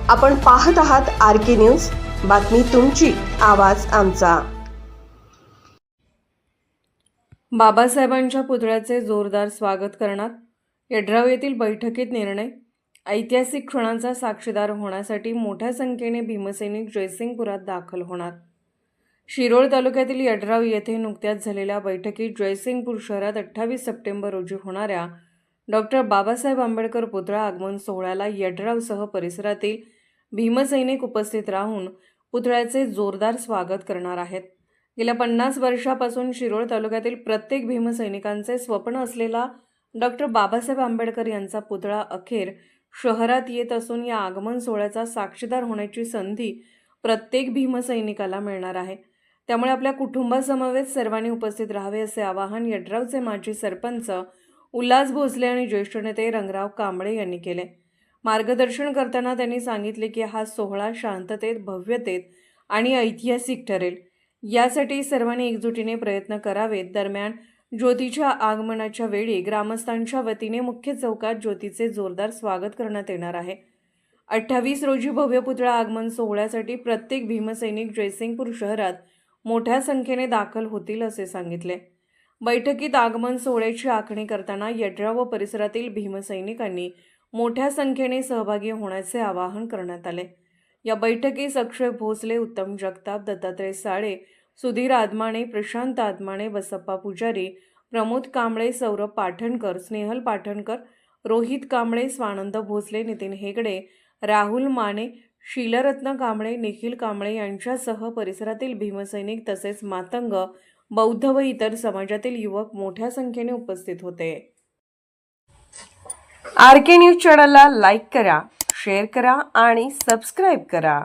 आपण पाहत आहात RK न्यूज, बातमी तुमची, आवाज आमचा। बाबासाहेबांच्या पुतळ्याचे जोरदार स्वागत करणार। यड्राव येथील बैठकीत निर्णय। ऐतिहासिक क्षणांचा साक्षीदार होण्यासाठी मोठ्या संख्येने भीमसैनिक जयसिंगपुरात दाखल होणार। शिरोळ तालुक्यातील यड्राव येथे नुकत्याच झालेल्या बैठकीत जयसिंगपूर शहरात 28 सप्टेंबर रोजी होणाऱ्या डॉक्टर बाबासाहेब आंबेडकर पुतळा आगमन सोहळ्याला यड्रावसह परिसरातील भीमसैनिक उपस्थित राहून पुतळ्याचे जोरदार स्वागत करणार आहेत। गेल्या 50 वर्षापासून शिरोळ तालुक्यातील प्रत्येक भीमसैनिकांचे स्वप्न असलेला डॉक्टर बाबासाहेब आंबेडकर यांचा पुतळा अखेर शहरात येत असून या आगमन सोहळ्याचा साक्षीदार होण्याची संधी प्रत्येक भीमसैनिकाला मिळणार आहे। त्यामुळे आपल्या कुटुंबासमवेत सर्वांनी उपस्थित राहावे असे आवाहन यड्रावचे माजी सरपंच उल्हास भोसले आणि ज्येष्ठ नेते रंगराव कांबळे यांनी केले। मार्गदर्शन करताना त्यांनी सांगितले की हा सोहळा शांततेत, भव्यतेत आणि ऐतिहासिक ठरेल, यासाठी सर्वांनी एकजुटीने प्रयत्न करावेत। दरम्यान ज्योतीच्या आगमनाच्या वेळी ग्रामस्थांच्या वतीने मुख्य चौकात ज्योतीचे जोरदार स्वागत करण्यात येणार आहे। 28 रोजी भव्य पुतळा आगमन सोहळ्यासाठी प्रत्येक भीमसैनिक जयसिंगपूर शहरात मोठ्या संख्येने दाखल होतील असे सांगितले। बैठकीत आगमन सोहळ्याची आखणी करताना यड्राव व परिसरातील भीमसैनिकांनी मोठ्या संख्येने सहभागी होण्याचे आवाहन करण्यात आले। या बैठकीस अक्षय भोसले, उत्तम जगताप, दत्तात्रय साळे, सुधीर आदमाणे, प्रशांत आदमाणे, बसप्पा पुजारी, प्रमोद कांबळे, सौरभ पाठणकर, स्नेहल पाठणकर, रोहित कांबळे, स्वानंद भोसले, नितीन हेगडे, राहुल माने, शीलरत्न कांबळे, निखिल कांबळे यांच्यासह परिसरातील भीमसैनिक तसेच मातंग, बौद्ध व इतर समाजातील युवक मोठ्या संख्येने उपस्थित होते। RK न्यूज चॅनलला लाईक करा, शेअर करा आणि सबस्क्राईब करा।